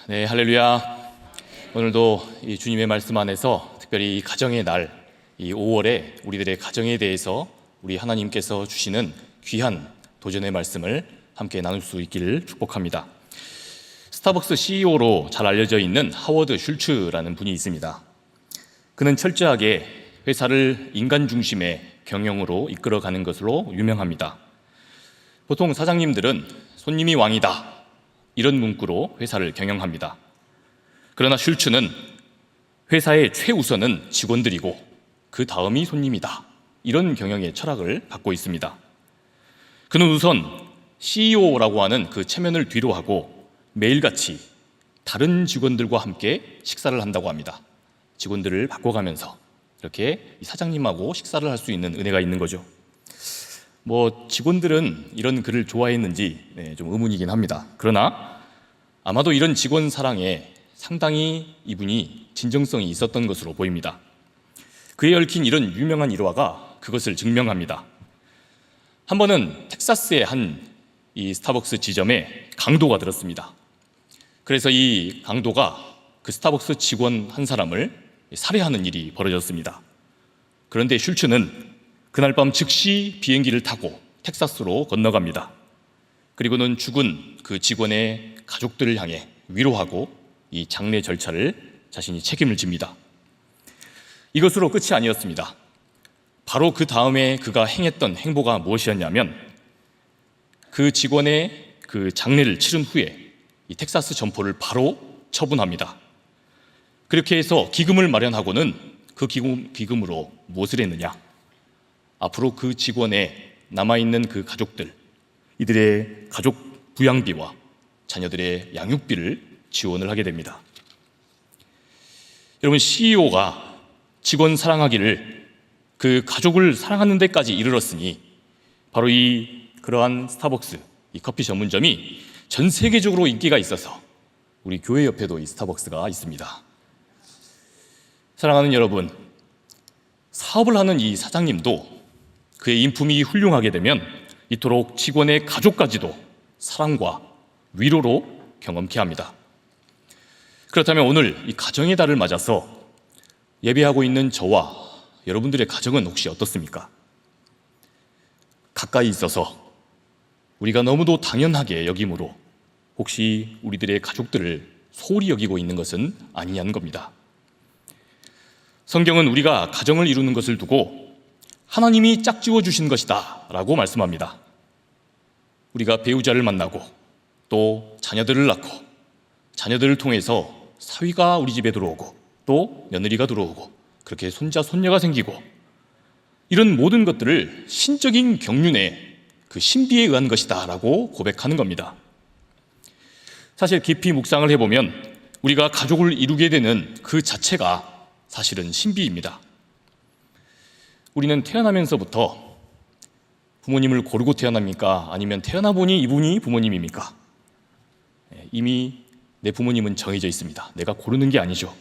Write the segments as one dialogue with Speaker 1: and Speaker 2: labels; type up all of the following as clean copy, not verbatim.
Speaker 1: 네, 할렐루야. 오늘도 이 주님의 말씀 안에서 특별히 이 가정의 날, 이 5월에 우리들의 가정에 대해서 우리 하나님께서 주시는 귀한 도전의 말씀을 함께 나눌 수 있기를 축복합니다. 스타벅스 CEO로 잘 알려져 있는 하워드 슐츠라는 분이 있습니다. 그는 철저하게 회사를 인간 중심의 경영으로 이끌어가는 것으로 유명합니다. 보통 사장님들은 손님이 왕이다, 이런 문구로 회사를 경영합니다. 그러나 슐츠는 회사의 최우선은 직원들이고 그 다음이 손님이다, 이런 경영의 철학을 갖고 있습니다. 그는 우선 CEO라고 하는 그 체면을 뒤로 하고 매일같이 다른 직원들과 함께 식사를 한다고 합니다. 직원들을 바꿔가면서 이렇게 사장님하고 식사를 할 수 있는 은혜가 있는 거죠. 직원들은 이런 글을 좋아했는지 좀 의문이긴 합니다. 그러나 아마도 이런 직원 사랑에 상당히 이분이 진정성이 있었던 것으로 보입니다. 그에 얽힌 이런 유명한 일화가 그것을 증명합니다. 한 번은 텍사스의 이 스타벅스 지점에 강도가 들었습니다. 그래서 이 강도가 그 스타벅스 직원 한 사람을 살해하는 일이 벌어졌습니다. 그런데 슐츠는 그날 밤 즉시 비행기를 타고 텍사스로 건너갑니다. 그리고는 죽은 그 직원의 가족들을 향해 위로하고 이 장례 절차를 자신이 책임을 집니다. 이것으로 끝이 아니었습니다. 바로 그 다음에 그가 행했던 행보가 무엇이었냐면 그 직원의 그 장례를 치른 후에 이 텍사스 점포를 바로 처분합니다. 그렇게 해서 기금을 마련하고는 그 기금으로 무엇을 했느냐? 앞으로 그 직원의 남아있는 그 가족들, 이들의 가족 부양비와 자녀들의 양육비를 지원을 하게 됩니다. 여러분, CEO가 직원 사랑하기를 그 가족을 사랑하는 데까지 이르렀으니 바로 그러한 스타벅스, 이 커피 전문점이 전 세계적으로 인기가 있어서 우리 교회 옆에도 이 스타벅스가 있습니다. 사랑하는 여러분, 사업을 하는 이 사장님도 그의 인품이 훌륭하게 되면 이토록 직원의 가족까지도 사랑과 위로로 경험케 합니다. 그렇다면 오늘 이 가정의 달을 맞아서 예배하고 있는 저와 여러분들의 가정은 혹시 어떻습니까? 가까이 있어서 우리가 너무도 당연하게 여김으로 혹시 우리들의 가족들을 소홀히 여기고 있는 것은 아니냐는 겁니다. 성경은 우리가 가정을 이루는 것을 두고 하나님이 짝지어 주신 것이다 라고 말씀합니다. 우리가 배우자를 만나고 또 자녀들을 낳고 자녀들을 통해서 사위가 우리 집에 들어오고 또 며느리가 들어오고 그렇게 손자 손녀가 생기고 이런 모든 것들을 신적인 경륜의 그 신비에 의한 것이다 라고 고백하는 겁니다. 사실 깊이 묵상을 해보면 우리가 가족을 이루게 되는 그 자체가 사실은 신비입니다. 우리는 태어나면서부터 부모님을 고르고 태어납니까? 아니면 태어나 보니 이분이 부모님입니까? 이미 내 부모님은 정해져 있습니다. 내가 고르는 게 아니죠.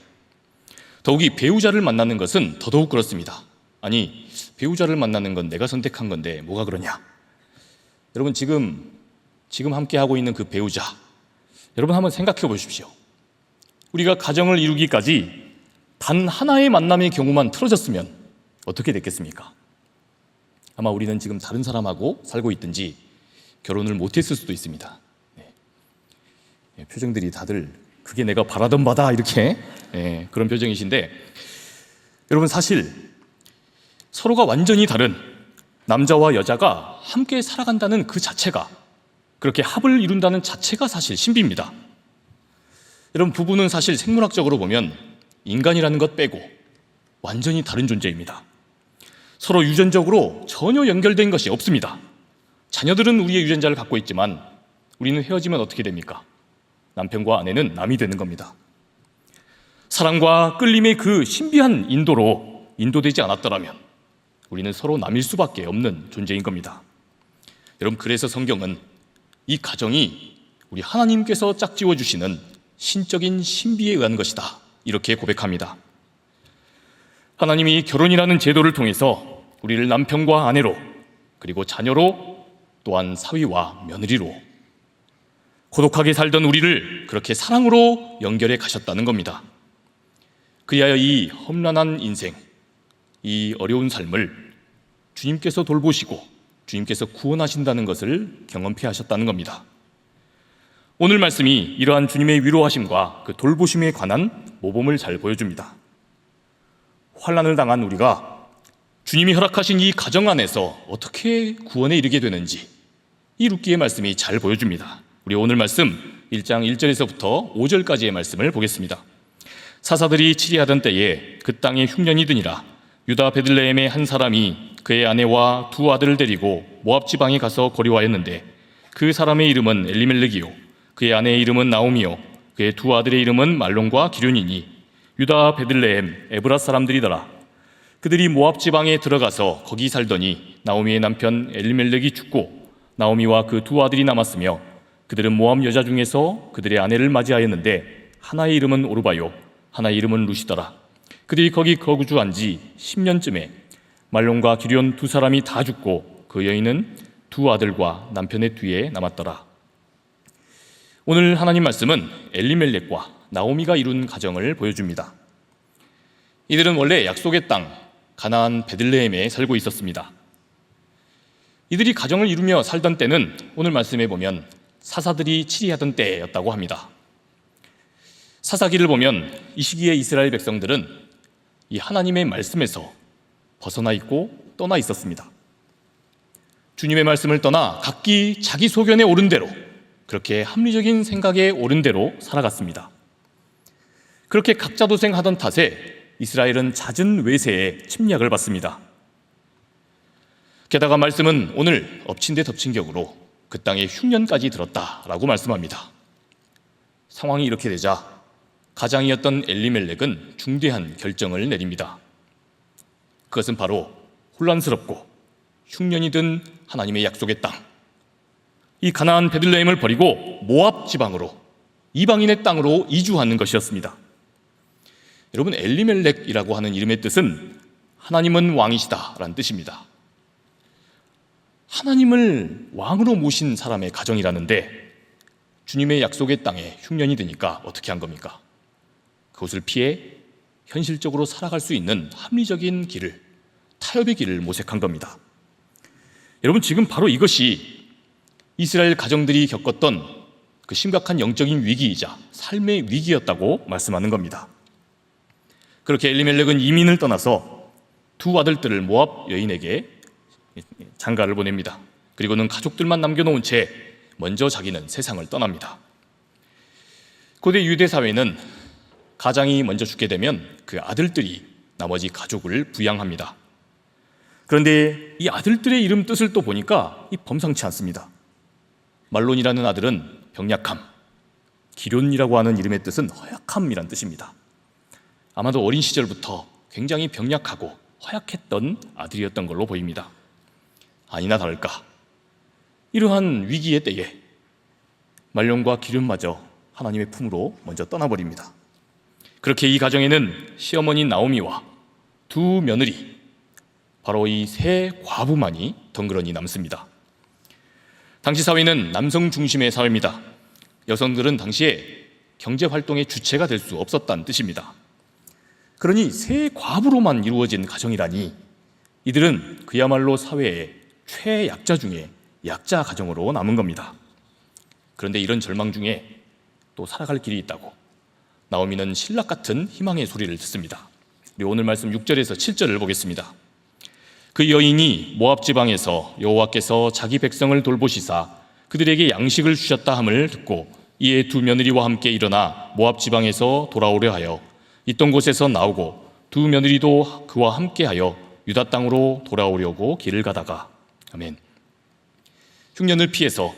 Speaker 1: 더욱이 배우자를 만나는 것은 더더욱 그렇습니다. 아니, 배우자를 만나는 건 내가 선택한 건데 뭐가 그러냐? 여러분, 지금 함께 하고 있는 그 배우자, 여러분 한번 생각해 보십시오. 우리가 가정을 이루기까지 단 하나의 만남의 경우만 틀어졌으면 어떻게 됐겠습니까? 아마 우리는 지금 다른 사람하고 살고 있든지 결혼을 못했을 수도 있습니다. 표정들이 다들 그게 내가 바라던 바다 이렇게 그런 표정이신데, 여러분 사실 서로가 완전히 다른 남자와 여자가 함께 살아간다는 그 자체가, 그렇게 합을 이룬다는 자체가 사실 신비입니다. 여러분, 부부는 사실 생물학적으로 보면 인간이라는 것 빼고 완전히 다른 존재입니다. 서로 유전적으로 전혀 연결된 것이 없습니다. 자녀들은 우리의 유전자를 갖고 있지만 우리는 헤어지면 어떻게 됩니까? 남편과 아내는 남이 되는 겁니다. 사랑과 끌림의 그 신비한 인도로 인도되지 않았더라면 우리는 서로 남일 수밖에 없는 존재인 겁니다. 여러분, 그래서 성경은 이 가정이 우리 하나님께서 짝지어 주시는 신적인 신비에 의한 것이다, 이렇게 고백합니다. 하나님이 결혼이라는 제도를 통해서 우리를 남편과 아내로, 그리고 자녀로, 또한 사위와 며느리로, 고독하게 살던 우리를 그렇게 사랑으로 연결해 가셨다는 겁니다. 그리하여 이 험난한 인생, 이 어려운 삶을 주님께서 돌보시고 주님께서 구원하신다는 것을 경험케 하셨다는 겁니다. 오늘 말씀이 이러한 주님의 위로하심과 그 돌보심에 관한 모범을 잘 보여줍니다. 환난을 당한 우리가 주님이 허락하신 이 가정 안에서 어떻게 구원에 이르게 되는지 이 룻기의 말씀이 잘 보여줍니다. 우리 오늘 말씀 1장 1절에서부터 5절까지의 말씀을 보겠습니다. 사사들이 치리하던 때에 그 땅에 흉년이 드니라. 유다 베들레헴의 한 사람이 그의 아내와 두 아들을 데리고 모압 지방에 가서 거류하였는데 그 사람의 이름은 엘리멜렉이요 그의 아내의 이름은 나오미요 그의 두 아들의 이름은 말론과 기륜이니 유다 베들레헴 에브라 사람들이더라. 그들이 모압 지방에 들어가서 거기 살더니 나오미의 남편 엘리멜렉이 죽고 나오미와 그 두 아들이 남았으며 그들은 모압 여자 중에서 그들의 아내를 맞이하였는데 하나의 이름은 오르바요 하나의 이름은 루시더라. 그들이 거기 거주한 지 10년쯤에 말론과 기륜 두 사람이 다 죽고 그 여인은 두 아들과 남편의 뒤에 남았더라. 오늘 하나님 말씀은 엘리멜렉과 나오미가 이룬 가정을 보여줍니다. 이들은 원래 약속의 땅 가나안 베들레헴에 살고 있었습니다. 이들이 가정을 이루며 살던 때는 오늘 말씀에 보면 사사들이 치리하던 때였다고 합니다. 사사기를 보면 이 시기에 이스라엘 백성들은 이 하나님의 말씀에서 벗어나 있고 떠나 있었습니다. 주님의 말씀을 떠나 각기 자기 소견에 옳은 대로 그렇게 합리적인 생각에 옳은 대로 살아갔습니다. 그렇게 각자 도생하던 탓에 이스라엘은 잦은 외세에 침략을 받습니다. 게다가 말씀은 오늘 엎친 데 덮친 격으로 그 땅에 흉년까지 들었다라고 말씀합니다. 상황이 이렇게 되자 가장이었던 엘리멜렉은 중대한 결정을 내립니다. 그것은 바로 혼란스럽고 흉년이 든 하나님의 약속의 땅, 이 가나안 베들레헴을 버리고 모압 지방으로 이방인의 땅으로 이주하는 것이었습니다. 여러분, 엘리멜렉이라고 하는 이름의 뜻은 하나님은 왕이시다라는 뜻입니다. 하나님을 왕으로 모신 사람의 가정이라는데 주님의 약속의 땅에 흉년이 드니까 어떻게 한 겁니까? 그것을 피해 현실적으로 살아갈 수 있는 합리적인 길을, 타협의 길을 모색한 겁니다. 여러분, 지금 바로 이것이 이스라엘 가정들이 겪었던 그 심각한 영적인 위기이자 삶의 위기였다고 말씀하는 겁니다. 그렇게 엘리멜렉은 이민을 떠나서 두 아들들을 모압 여인에게 장가를 보냅니다. 그리고는 가족들만 남겨놓은 채 먼저 자기는 세상을 떠납니다. 고대 유대 사회는 가장이 먼저 죽게 되면 그 아들들이 나머지 가족을 부양합니다. 그런데 이 아들들의 이름 뜻을 또 보니까 범상치 않습니다. 말론이라는 아들은 병약함, 기륜이라고 하는 이름의 뜻은 허약함이란 뜻입니다. 아마도 어린 시절부터 굉장히 병약하고 허약했던 아들이었던 걸로 보입니다. 아니나 다를까, 이러한 위기의 때에 말론과 기륜마저 하나님의 품으로 먼저 떠나버립니다. 그렇게 이 가정에는 시어머니 나오미와 두 며느리, 바로 이 세 과부만이 덩그러니 남습니다. 당시 사회는 남성 중심의 사회입니다. 여성들은 당시에 경제활동의 주체가 될 수 없었다는 뜻입니다. 그러니 세 과부로만 이루어진 가정이라니 이들은 그야말로 사회의 최약자 중에 약자 가정으로 남은 겁니다. 그런데 이런 절망 중에 또 살아갈 길이 있다고 나오미는 신락 같은 희망의 소리를 듣습니다. 우리 오늘 말씀 6절에서 7절을 보겠습니다. 그 여인이 모압 지방에서 여호와께서 자기 백성을 돌보시사 그들에게 양식을 주셨다 함을 듣고 이에 두 며느리와 함께 일어나 모압 지방에서 돌아오려 하여 있던 곳에서 나오고 두 며느리도 그와 함께하여 유다 땅으로 돌아오려고 길을 가다가, 아멘. 흉년을 피해서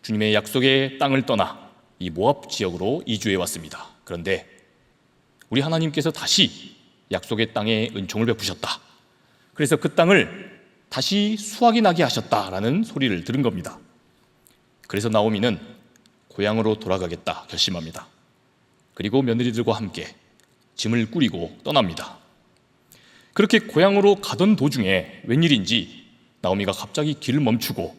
Speaker 1: 주님의 약속의 땅을 떠나 이 모압 지역으로 이주해 왔습니다. 그런데 우리 하나님께서 다시 약속의 땅에 은총을 베푸셨다. 그래서 그 땅을 다시 수확이 나게 하셨다라는 소리를 들은 겁니다. 그래서 나오미는 고향으로 돌아가겠다 결심합니다. 그리고 며느리들과 함께 짐을 꾸리고 떠납니다. 그렇게 고향으로 가던 도중에 웬일인지 나오미가 갑자기 길을 멈추고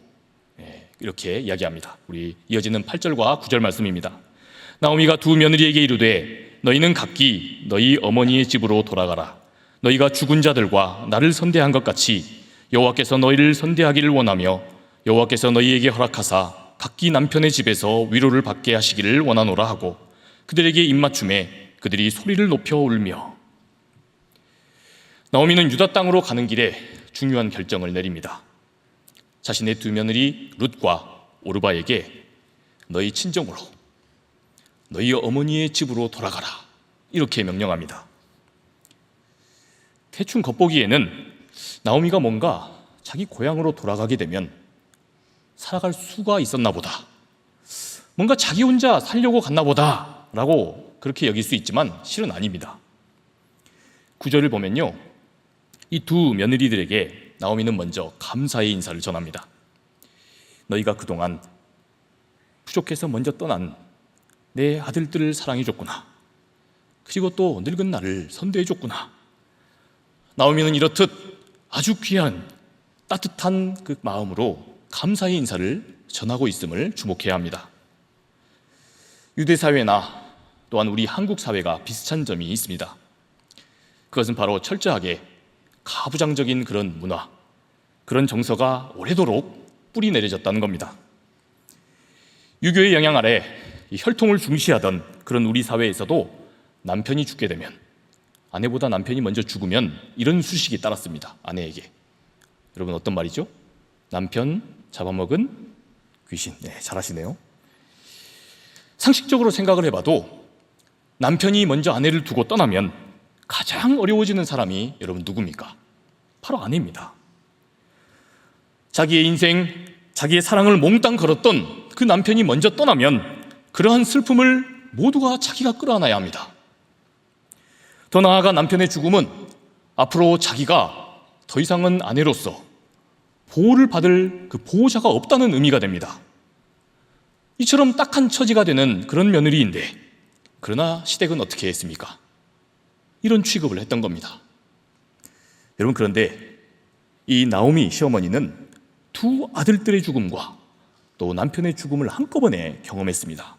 Speaker 1: 이렇게 이야기합니다. 우리 이어지는 8절과 9절 말씀입니다. 나오미가 두 며느리에게 이르되 너희는 각기 너희 어머니의 집으로 돌아가라. 너희가 죽은 자들과 나를 선대한 것 같이 여호와께서 너희를 선대하기를 원하며 여호와께서 너희에게 허락하사 각기 남편의 집에서 위로를 받게 하시기를 원하노라 하고 그들에게 입맞춤에 그들이 소리를 높여 울며. 나오미는 유다 땅으로 가는 길에 중요한 결정을 내립니다. 자신의 두 며느리 룻과 오르바에게 너희 친정으로, 너희 어머니의 집으로 돌아가라, 이렇게 명령합니다. 대충 겉보기에는 나오미가 뭔가 자기 고향으로 돌아가게 되면 살아갈 수가 있었나 보다, 뭔가 자기 혼자 살려고 갔나 보다 라고 그렇게 여길 수 있지만 실은 아닙니다. 9절을 보면요, 이 두 며느리들에게 나오미는 먼저 감사의 인사를 전합니다. 너희가 그동안 부족해서 먼저 떠난 내 아들들을 사랑해줬구나. 그리고 또 늙은 나를 선대해줬구나. 나오미는 이렇듯 아주 귀한 따뜻한 그 마음으로 감사의 인사를 전하고 있음을 주목해야 합니다. 유대 사회나 또한 우리 한국 사회가 비슷한 점이 있습니다. 그것은 바로 철저하게 가부장적인 그런 문화, 그런 정서가 오래도록 뿌리 내려졌다는 겁니다. 유교의 영향 아래 이 혈통을 중시하던 그런 우리 사회에서도 남편이 죽게 되면, 아내보다 남편이 먼저 죽으면 이런 수식이 따랐습니다. 아내에게. 여러분, 어떤 말이죠? 남편 잡아먹은 귀신. 네, 잘하시네요. 상식적으로 생각을 해봐도 남편이 먼저 아내를 두고 떠나면 가장 어려워지는 사람이 여러분 누굽니까? 바로 아내입니다. 자기의 인생, 자기의 사랑을 몽땅 걸었던 그 남편이 먼저 떠나면 그러한 슬픔을 모두가 자기가 끌어안아야 합니다. 더 나아가 남편의 죽음은 앞으로 자기가 더 이상은 아내로서 보호를 받을 그 보호자가 없다는 의미가 됩니다. 이처럼 딱한 처지가 되는 그런 며느리인데, 그러나 시댁은 어떻게 했습니까? 이런 취급을 했던 겁니다. 여러분, 그런데 이 나오미 시어머니는 두 아들들의 죽음과 또 남편의 죽음을 한꺼번에 경험했습니다.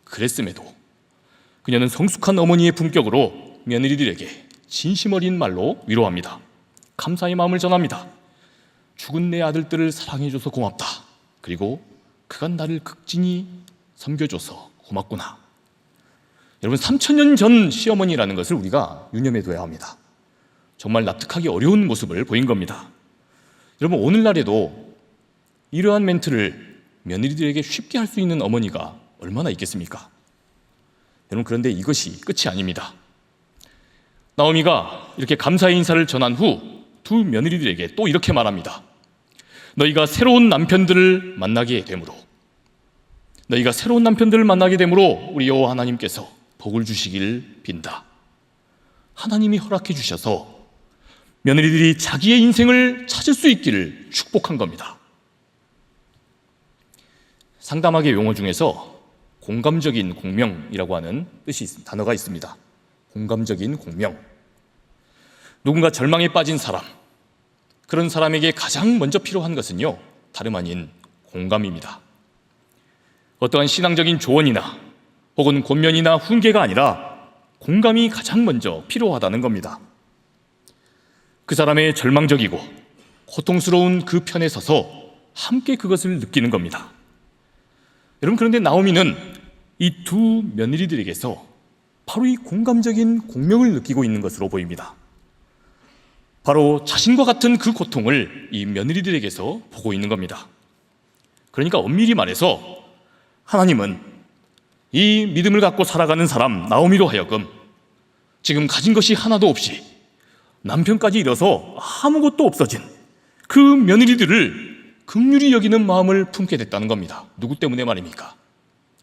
Speaker 1: 그랬음에도 그녀는 성숙한 어머니의 품격으로 며느리들에게 진심 어린 말로 위로합니다. 감사의 마음을 전합니다. 죽은 내 아들들을 사랑해줘서 고맙다. 그리고 그간 나를 극진히 섬겨줘서 고맙구나. 여러분, 3000년 전 시어머니라는 것을 우리가 유념해둬야 합니다. 정말 납득하기 어려운 모습을 보인 겁니다. 여러분, 오늘날에도 이러한 멘트를 며느리들에게 쉽게 할 수 있는 어머니가 얼마나 있겠습니까? 여러분, 그런데 이것이 끝이 아닙니다. 나오미가 이렇게 감사의 인사를 전한 후 두 며느리들에게 또 이렇게 말합니다. 너희가 새로운 남편들을 만나게 되므로, 너희가 새로운 남편들을 만나게 되므로 우리 여호와 하나님께서 복을 주시길 빈다. 하나님이 허락해 주셔서 며느리들이 자기의 인생을 찾을 수 있기를 축복한 겁니다. 상담학의 용어 중에서 공감적인 공명이라고 하는 단어가 있습니다. 공감적인 공명. 누군가 절망에 빠진 사람, 그런 사람에게 가장 먼저 필요한 것은요, 다름 아닌 공감입니다. 어떠한 신앙적인 조언이나 혹은 권면이나 훈계가 아니라 공감이 가장 먼저 필요하다는 겁니다. 그 사람의 절망적이고 고통스러운 그 편에 서서 함께 그것을 느끼는 겁니다. 여러분, 그런데 나오미는 이 두 며느리들에게서 바로 이 공감적인 공명을 느끼고 있는 것으로 보입니다. 바로 자신과 같은 그 고통을 이 며느리들에게서 보고 있는 겁니다. 그러니까 엄밀히 말해서 하나님은 이 믿음을 갖고 살아가는 사람 나오미로 하여금 지금 가진 것이 하나도 없이 남편까지 잃어서 아무것도 없어진 그 며느리들을 긍휼히 여기는 마음을 품게 됐다는 겁니다. 누구 때문에 말입니까?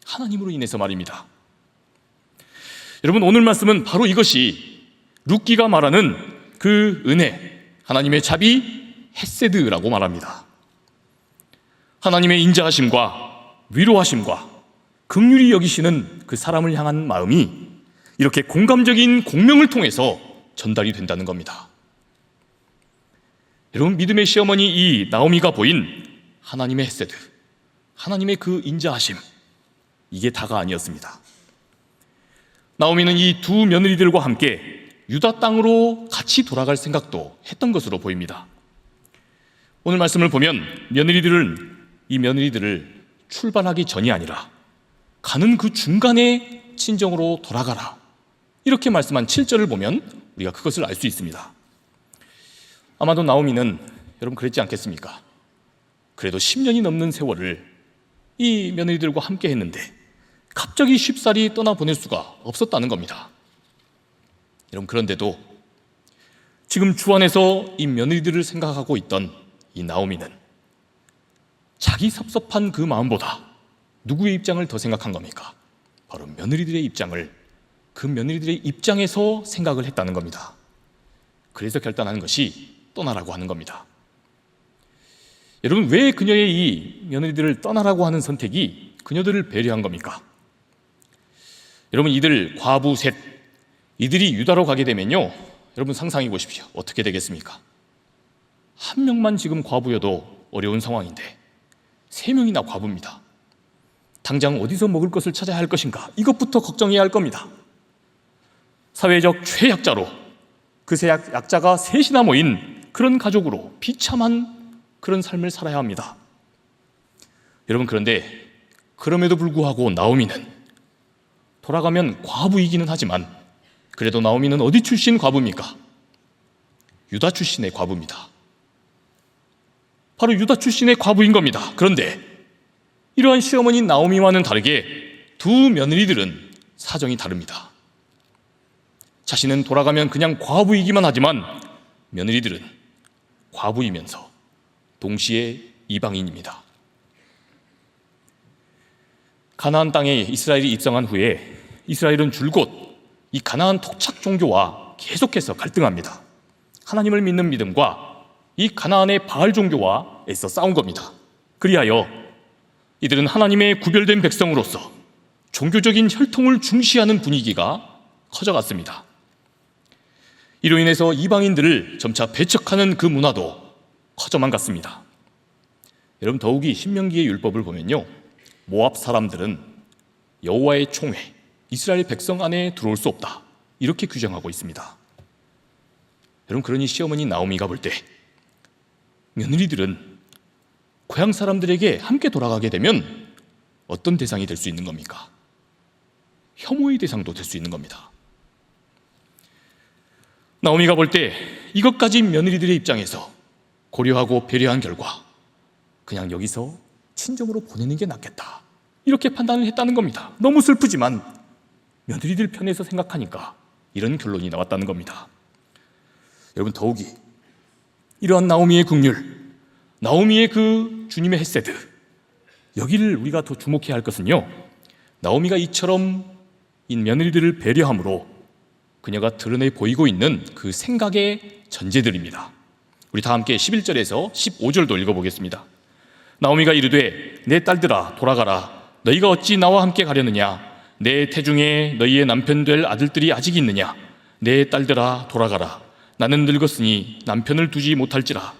Speaker 1: 하나님으로 인해서 말입니다. 여러분, 오늘 말씀은 바로 이것이 룻기가 말하는 그 은혜, 하나님의 자비, 헤세드라고 말합니다. 하나님의 인자하심과 위로하심과 긍휼히 여기시는 그 사람을 향한 마음이 이렇게 공감적인 공명을 통해서 전달이 된다는 겁니다. 여러분, 믿음의 시어머니 이 나오미가 보인 하나님의 헤세드, 하나님의 그 인자하심, 이게 다가 아니었습니다. 나오미는 이 두 며느리들과 함께 유다 땅으로 같이 돌아갈 생각도 했던 것으로 보입니다. 오늘 말씀을 보면 이 며느리들을 출발하기 전이 아니라 가는 그 중간에 친정으로 돌아가라, 이렇게 말씀한 7절을 보면 우리가 그것을 알 수 있습니다. 아마도 나오미는 여러분 그랬지 않겠습니까? 그래도 10년이 넘는 세월을 이 며느리들과 함께 했는데 갑자기 쉽사리 떠나보낼 수가 없었다는 겁니다. 여러분, 그런데도 지금 주 안에서 이 며느리들을 생각하고 있던 이 나오미는 자기 섭섭한 그 마음보다 누구의 입장을 더 생각한 겁니까? 바로 며느리들의 입장을, 그 며느리들의 입장에서 생각을 했다는 겁니다. 그래서 결단하는 것이 떠나라고 하는 겁니다. 여러분, 왜 그녀의 이 며느리들을 떠나라고 하는 선택이 그녀들을 배려한 겁니까? 여러분, 이들 과부 셋, 이들이 유다로 가게 되면요, 여러분 상상해 보십시오. 어떻게 되겠습니까? 한 명만 지금 과부여도 어려운 상황인데 3명이나 과부입니다. 당장 어디서 먹을 것을 찾아야 할 것인가, 이것부터 걱정해야 할 겁니다. 사회적 최약자로, 그 약자가 셋이나 모인 그런 가족으로 비참한 그런 삶을 살아야 합니다. 여러분, 그런데 그럼에도 불구하고 나오미는 돌아가면 과부이기는 하지만 그래도 나오미는 어디 출신 과부입니까? 유다 출신의 과부입니다. 바로 유다 출신의 과부인 겁니다. 그런데 이러한 시어머니인 나오미와는 다르게 두 며느리들은 사정이 다릅니다. 자신은 돌아가면 그냥 과부이기만 하지만 며느리들은 과부이면서 동시에 이방인입니다. 가나안 땅에 이스라엘이 입성한 후에 이스라엘은 줄곧 이 가나안 토착 종교와 계속해서 갈등합니다. 하나님을 믿는 믿음과 이 가나안의 바알 종교와 애써 싸운 겁니다. 그리하여 이들은 하나님의 구별된 백성으로서 종교적인 혈통을 중시하는 분위기가 커져갔습니다. 이로 인해서 이방인들을 점차 배척하는 그 문화도 커져만 갔습니다. 여러분, 더욱이 신명기의 율법을 보면요, 모압 사람들은 여호와의 총회, 이스라엘 백성 안에 들어올 수 없다, 이렇게 규정하고 있습니다. 여러분, 그러니 시어머니 나오미가 볼 때 며느리들은 고향 사람들에게 함께 돌아가게 되면 어떤 대상이 될 수 있는 겁니까? 혐오의 대상도 될 수 있는 겁니다. 나오미가 볼 때 이것까지 며느리들의 입장에서 고려하고 배려한 결과 그냥 여기서 친정으로 보내는 게 낫겠다, 이렇게 판단을 했다는 겁니다. 너무 슬프지만 며느리들 편에서 생각하니까 이런 결론이 나왔다는 겁니다. 여러분, 더욱이 이러한 나오미의 긍휼, 나오미의 그 주님의 헤세드, 여기를 우리가 더 주목해야 할 것은요, 나오미가 이처럼 이 며느리들을 배려함으로 그녀가 드러내 보이고 있는 그 생각의 전제들입니다. 우리 다 함께 11절에서 15절도 읽어보겠습니다. 나오미가 이르되 내 딸들아 돌아가라. 너희가 어찌 나와 함께 가려느냐? 내 태중에 너희의 남편 될 아들들이 아직 있느냐? 내 딸들아 돌아가라. 나는 늙었으니 남편을 두지 못할지라.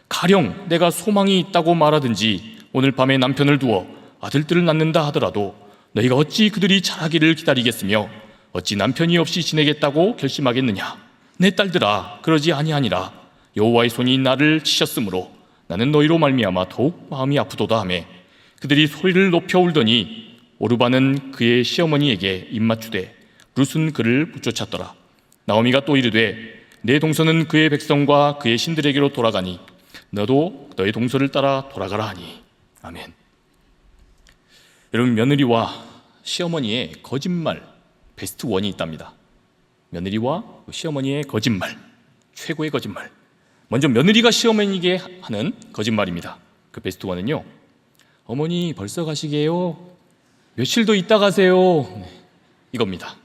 Speaker 1: 가령 내가 소망이 있다고 말하든지 오늘 밤에 남편을 두어 아들들을 낳는다 하더라도 너희가 어찌 그들이 자라기를 기다리겠으며 어찌 남편이 없이 지내겠다고 결심하겠느냐? 내 딸들아 그러지 아니하니라. 여호와의 손이 나를 치셨으므로 나는 너희로 말미암아 더욱 마음이 아프도다 하매 그들이 소리를 높여 울더니 오르바는 그의 시어머니에게 입맞추되 룻은 그를 붙쫓았더라. 나오미가 또 이르되 내 동서는 그의 백성과 그의 신들에게로 돌아가니 너도 너의 동서를 따라 돌아가라 하니. 아멘. 여러분, 며느리와 시어머니의 거짓말 베스트 원이 있답니다. 며느리와 시어머니의 거짓말, 최고의 거짓말. 먼저 며느리가 시어머니에게 하는 거짓말입니다. 그 베스트 원은요, 어머니 벌써 가시게요? 며칠 더 있다 가세요. 이겁니다.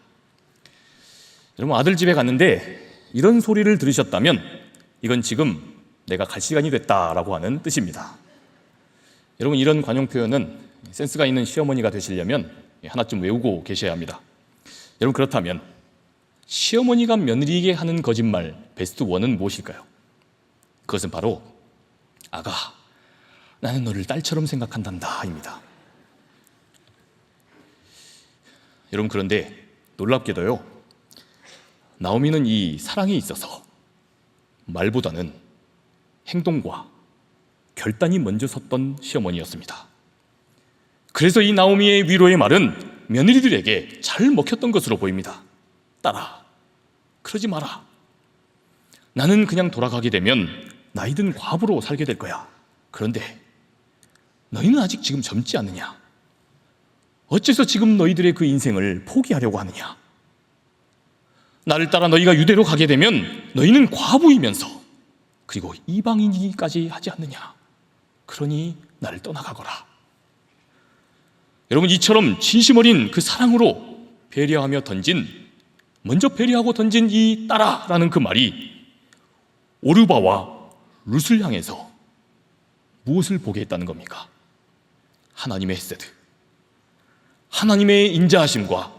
Speaker 1: 여러분, 아들 집에 갔는데 이런 소리를 들으셨다면 이건 지금 내가 갈 시간이 됐다라고 하는 뜻입니다. 여러분, 이런 관용 표현은 센스가 있는 시어머니가 되시려면 하나쯤 외우고 계셔야 합니다. 여러분, 그렇다면 시어머니가 며느리에게 하는 거짓말 베스트 원은 무엇일까요? 그것은 바로 아가, 나는 너를 딸처럼 생각한단다입니다. 여러분, 그런데 놀랍게도요, 나오미는 이 사랑에 있어서 말보다는 행동과 결단이 먼저 섰던 시어머니였습니다. 그래서 이 나오미의 위로의 말은 며느리들에게 잘 먹혔던 것으로 보입니다. 딸아, 그러지 마라. 나는 그냥 돌아가게 되면 나이든 과부로 살게 될 거야. 그런데 너희는 아직 지금 젊지 않느냐? 어째서 지금 너희들의 그 인생을 포기하려고 하느냐? 나를 따라 너희가 유대로 가게 되면 너희는 과부이면서 그리고 이방인이기까지 하지 않느냐? 그러니 나를 떠나가거라. 여러분, 이처럼 진심 어린 그 사랑으로 먼저 배려하고 던진 이 딸아라는 그 말이 오르바와 룻을 향해서 무엇을 보게 했다는 겁니까? 하나님의 헤세드, 하나님의 인자하심과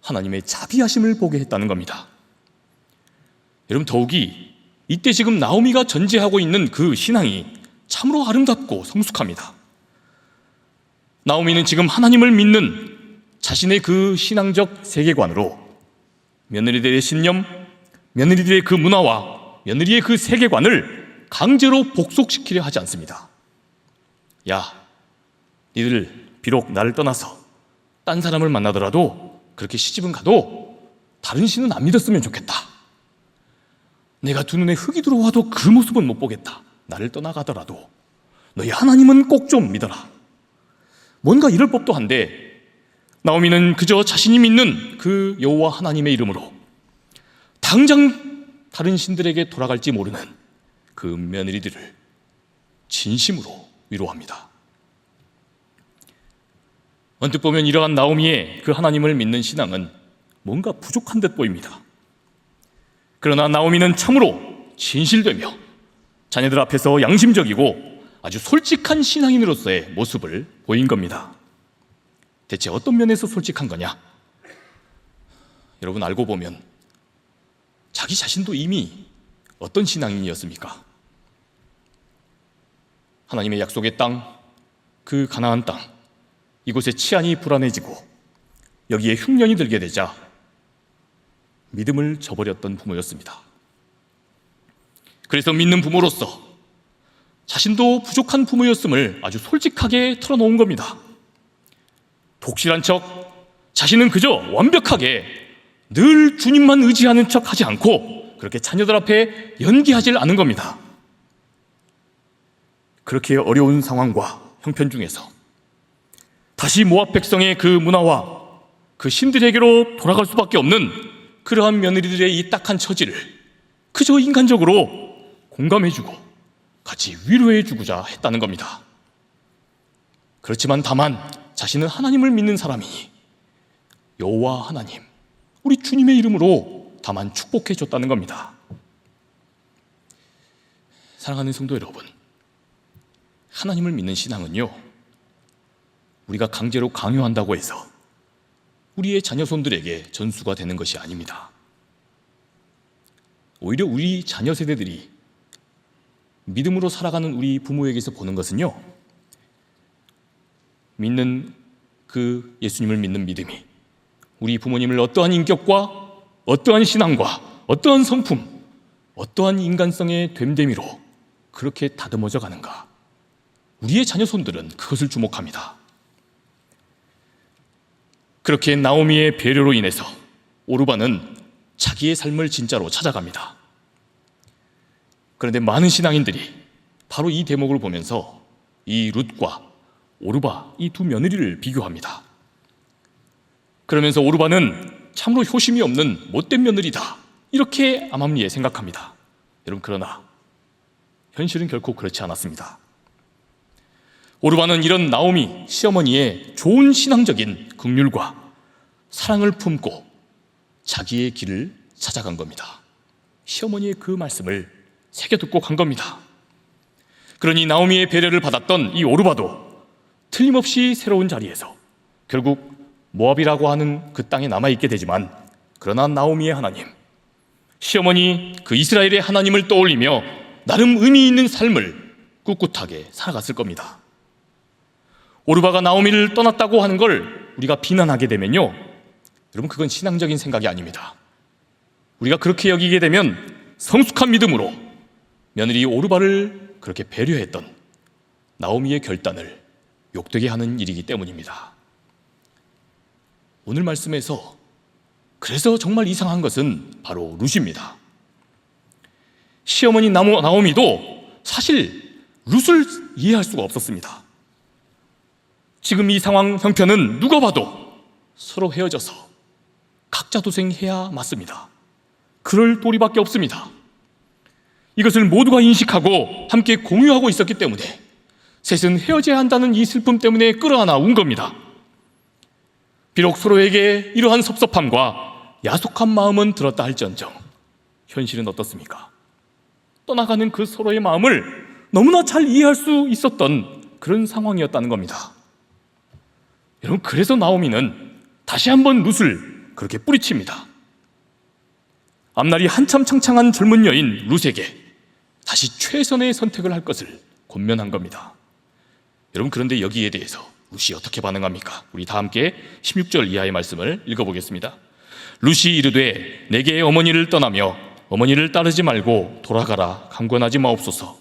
Speaker 1: 하나님의 자비하심을 보게 했다는 겁니다. 여러분, 더욱이 이때 지금 나오미가 전제하고 있는 그 신앙이 참으로 아름답고 성숙합니다. 나오미는 지금 하나님을 믿는 자신의 그 신앙적 세계관으로 며느리들의 신념, 며느리들의 그 문화와 며느리의 그 세계관을 강제로 복속시키려 하지 않습니다. 야, 니들 비록 나를 떠나서 딴 사람을 만나더라도 그렇게 시집은 가도 다른 신은 안 믿었으면 좋겠다. 내가 두 눈에 흙이 들어와도 그 모습은 못 보겠다. 나를 떠나가더라도 너희 하나님은 꼭 좀 믿어라. 뭔가 이럴 법도 한데 나오미는 그저 자신이 믿는 그 여호와 하나님의 이름으로 당장 다른 신들에게 돌아갈지 모르는 그 며느리들을 진심으로 위로합니다. 언뜻 보면 이러한 나오미의 그 하나님을 믿는 신앙은 뭔가 부족한 듯 보입니다. 그러나 나오미는 참으로 진실되며 자녀들 앞에서 양심적이고 아주 솔직한 신앙인으로서의 모습을 보인 겁니다. 대체 어떤 면에서 솔직한 거냐? 여러분, 알고 보면 자기 자신도 이미 어떤 신앙인이었습니까? 하나님의 약속의 땅, 그 가나안 땅, 이곳에 치안이 불안해지고 여기에 흉년이 들게 되자 믿음을 저버렸던 부모였습니다. 그래서 믿는 부모로서 자신도 부족한 부모였음을 아주 솔직하게 털어놓은 겁니다. 독실한 척, 자신은 그저 완벽하게 늘 주님만 의지하는 척 하지 않고 그렇게 자녀들 앞에 연기하지 않은 겁니다. 그렇게 어려운 상황과 형편 중에서 다시 모압 백성의 그 문화와 그 신들에게로 돌아갈 수밖에 없는 그러한 며느리들의 이 딱한 처지를 그저 인간적으로 공감해주고 같이 위로해주고자 했다는 겁니다. 그렇지만 다만 자신은 하나님을 믿는 사람이니 여호와 하나님, 우리 주님의 이름으로 다만 축복해줬다는 겁니다. 사랑하는 성도 여러분, 하나님을 믿는 신앙은요, 우리가 강제로 강요한다고 해서 우리의 자녀손들에게 전수가 되는 것이 아닙니다. 오히려 우리 자녀 세대들이 믿음으로 살아가는 우리 부모에게서 보는 것은요, 믿는 그 예수님을 믿는 믿음이 우리 부모님을 어떠한 인격과 어떠한 신앙과 어떠한 성품, 어떠한 인간성의 됨됨이로 그렇게 다듬어져 가는가, 우리의 자녀손들은 그것을 주목합니다. 그렇게 나오미의 배려로 인해서 오르바는 자기의 삶을 진짜로 찾아갑니다. 그런데 많은 신앙인들이 바로 이 대목을 보면서 이 룻과 오르바, 이 두 며느리를 비교합니다. 그러면서 오르바는 참으로 효심이 없는 못된 며느리다, 이렇게 암암리에 생각합니다. 여러분, 그러나 현실은 결코 그렇지 않았습니다. 오르바는 이런 나오미 시어머니의 좋은 신앙적인 긍휼과 사랑을 품고 자기의 길을 찾아간 겁니다. 시어머니의 그 말씀을 새겨듣고 간 겁니다. 그러니 나오미의 배려를 받았던 이 오르바도 틀림없이 새로운 자리에서 결국 모압이라고 하는 그 땅에 남아있게 되지만, 그러나 나오미의 하나님, 시어머니 그 이스라엘의 하나님을 떠올리며 나름 의미 있는 삶을 꿋꿋하게 살아갔을 겁니다. 오르바가 나오미를 떠났다고 하는 걸 우리가 비난하게 되면요, 여러분, 그건 신앙적인 생각이 아닙니다. 우리가 그렇게 여기게 되면 성숙한 믿음으로 며느리 오르바를 그렇게 배려했던 나오미의 결단을 욕되게 하는 일이기 때문입니다. 오늘 말씀에서 그래서 정말 이상한 것은 바로 룻입니다. 시어머니 나오미도 사실 룻을 이해할 수가 없었습니다. 지금 이 상황 형편은 누가 봐도 서로 헤어져서 각자 도생해야 맞습니다. 그럴 도리밖에 없습니다. 이것을 모두가 인식하고 함께 공유하고 있었기 때문에 셋은 헤어져야 한다는 이 슬픔 때문에 끌어안아 운 겁니다. 비록 서로에게 이러한 섭섭함과 야속한 마음은 들었다 할지언정 현실은 어떻습니까? 떠나가는 그 서로의 마음을 너무나 잘 이해할 수 있었던 그런 상황이었다는 겁니다. 여러분, 그래서 나오미는 다시 한번 룻을 그렇게 뿌리칩니다. 앞날이 한참 창창한 젊은 여인 룻에게 다시 최선의 선택을 할 것을 권면한 겁니다. 여러분, 그런데 여기에 대해서 룻이 어떻게 반응합니까? 우리 다 함께 16절 이하의 말씀을 읽어보겠습니다. 룻이 이르되 내게 어머니를 떠나며 어머니를 따르지 말고 돌아가라 강권하지 마옵소서.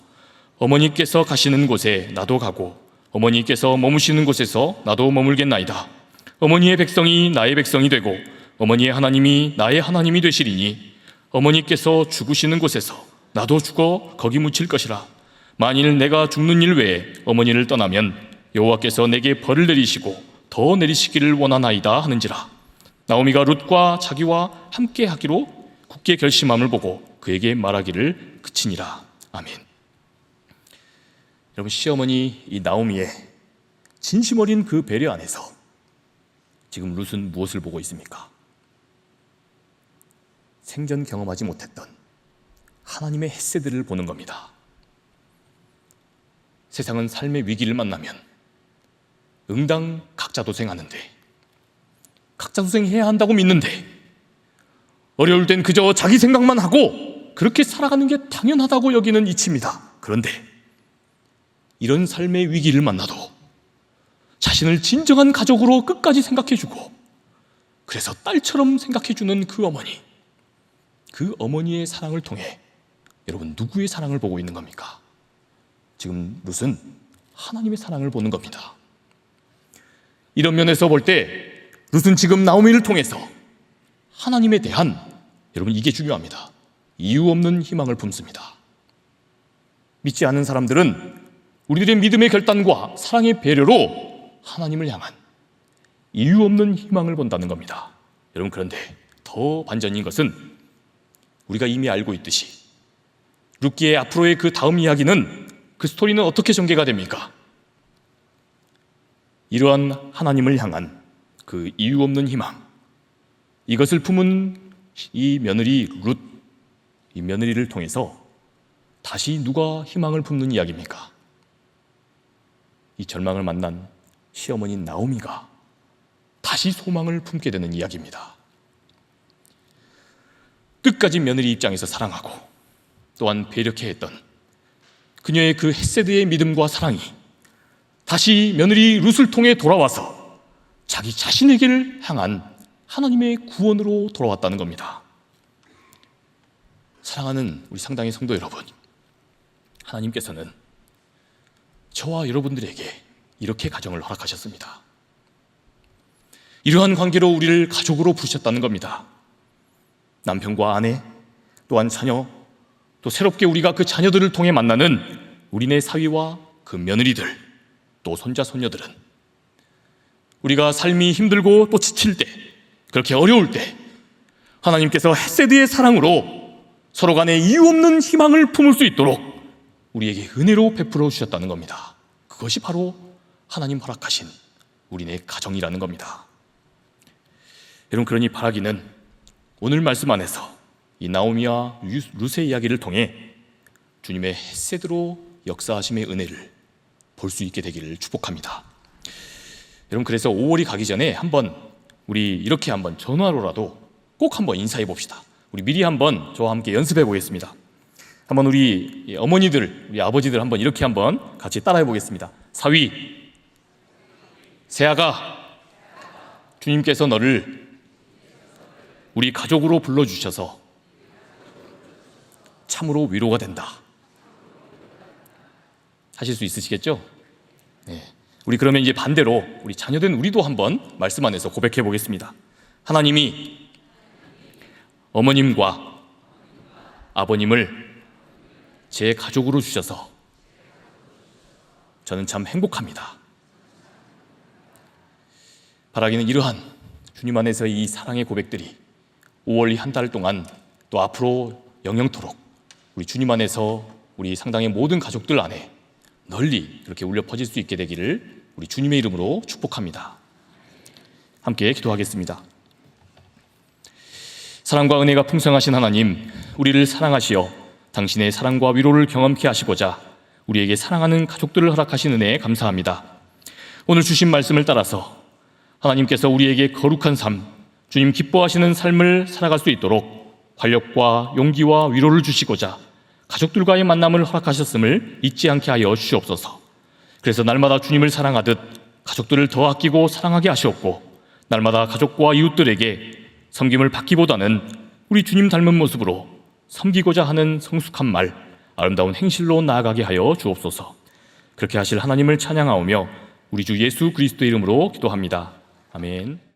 Speaker 1: 어머니께서 가시는 곳에 나도 가고 어머니께서 머무시는 곳에서 나도 머물겠나이다. 어머니의 백성이 나의 백성이 되고 어머니의 하나님이 나의 하나님이 되시리니 어머니께서 죽으시는 곳에서 나도 죽어 거기 묻힐 것이라. 만일 내가 죽는 일 외에 어머니를 떠나면 여호와께서 내게 벌을 내리시고 더 내리시기를 원하나이다 하는지라. 나오미가 룻과 자기와 함께 하기로 굳게 결심함을 보고 그에게 말하기를 그치니라. 아멘. 여러분, 시어머니 이 나오미의 진심 어린 그 배려 안에서 지금 룻은 무엇을 보고 있습니까? 생전 경험하지 못했던 하나님의 헤세드를 보는 겁니다. 세상은 삶의 위기를 만나면 응당 각자 도생하는데, 각자 도생해야 한다고 믿는데, 어려울 땐 그저 자기 생각만 하고 그렇게 살아가는 게 당연하다고 여기는 이치입니다. 그런데 이런 삶의 위기를 만나도 자신을 진정한 가족으로 끝까지 생각해주고, 그래서 딸처럼 생각해주는 그 어머니, 그 어머니의 사랑을 통해 여러분, 누구의 사랑을 보고 있는 겁니까? 지금 룻은 하나님의 사랑을 보는 겁니다. 이런 면에서 볼 때 룻은 지금 나오미를 통해서 하나님에 대한, 여러분, 이게 중요합니다, 이유 없는 희망을 품습니다. 믿지 않은 사람들은 우리들의 믿음의 결단과 사랑의 배려로 하나님을 향한 이유 없는 희망을 본다는 겁니다. 여러분, 그런데 더 반전인 것은 우리가 이미 알고 있듯이 룻기의 앞으로의 그 다음 이야기는, 그 스토리는 어떻게 전개가 됩니까? 이러한 하나님을 향한 그 이유 없는 희망, 이것을 품은 이 며느리 룻, 이 며느리를 통해서 다시 누가 희망을 품는 이야기입니까? 이 절망을 만난 시어머니 나오미가 다시 소망을 품게 되는 이야기입니다. 끝까지 며느리 입장에서 사랑하고 또한 배려케 했던 그녀의 그 헤세드의 믿음과 사랑이 다시 며느리 룻을 통해 돌아와서 자기 자신에게를 향한 하나님의 구원으로 돌아왔다는 겁니다. 사랑하는 우리 상당의 성도 여러분, 하나님께서는 저와 여러분들에게 이렇게 가정을 허락하셨습니다. 이러한 관계로 우리를 가족으로 부르셨다는 겁니다. 남편과 아내, 또한 자녀, 또 새롭게 우리가 그 자녀들을 통해 만나는 우리네 사위와 그 며느리들, 또 손자, 손녀들은 우리가 삶이 힘들고 또 지칠 때, 그렇게 어려울 때 하나님께서 헤세드의 사랑으로 서로 간에 이유 없는 희망을 품을 수 있도록 우리에게 은혜로 베풀어 주셨다는 겁니다. 그것이 바로 하나님 허락하신 우리네 가정이라는 겁니다. 여러분, 그러니 바라기는 오늘 말씀 안에서 이 나오미와 룻의 이야기를 통해 주님의 헤세드로 역사하심의 은혜를 볼 수 있게 되기를 축복합니다. 여러분, 그래서 5월이 가기 전에 한번 우리 이렇게 한번 전화로라도 꼭 한번 인사해 봅시다. 우리 미리 한번 저와 함께 연습해 보겠습니다. 한번 우리 어머니들, 우리 아버지들 한번 이렇게 한번 같이 따라해 보겠습니다. 사위, 세아가, 주님께서 너를 우리 가족으로 불러주셔서 참으로 위로가 된다. 하실 수 있으시겠죠? 네. 우리 그러면 이제 반대로 우리 자녀된 우리도 한번 말씀 안에서 고백해 보겠습니다. 하나님이 어머님과 아버님을 제 가족으로 주셔서 저는 참 행복합니다. 바라기는 이러한 주님 안에서 이 사랑의 고백들이 5월 이 한 달 동안 또 앞으로 영영토록 우리 주님 안에서 우리 상당의 모든 가족들 안에 널리 그렇게 울려 퍼질 수 있게 되기를 우리 주님의 이름으로 축복합니다. 함께 기도하겠습니다. 사랑과 은혜가 풍성하신 하나님, 우리를 사랑하시어 당신의 사랑과 위로를 경험케 하시고자 우리에게 사랑하는 가족들을 허락하신 은혜에 감사합니다. 오늘 주신 말씀을 따라서 하나님께서 우리에게 거룩한 삶, 주님 기뻐하시는 삶을 살아갈 수 있도록 활력과 용기와 위로를 주시고자 가족들과의 만남을 허락하셨음을 잊지 않게 하여 주시옵소서. 그래서 날마다 주님을 사랑하듯 가족들을 더 아끼고 사랑하게 하시옵고, 날마다 가족과 이웃들에게 섬김을 받기보다는 우리 주님 닮은 모습으로 섬기고자 하는 성숙한 말, 아름다운 행실로 나아가게 하여 주옵소서. 그렇게 하실 하나님을 찬양하오며 우리 주 예수 그리스도의 이름으로 기도합니다. 아멘.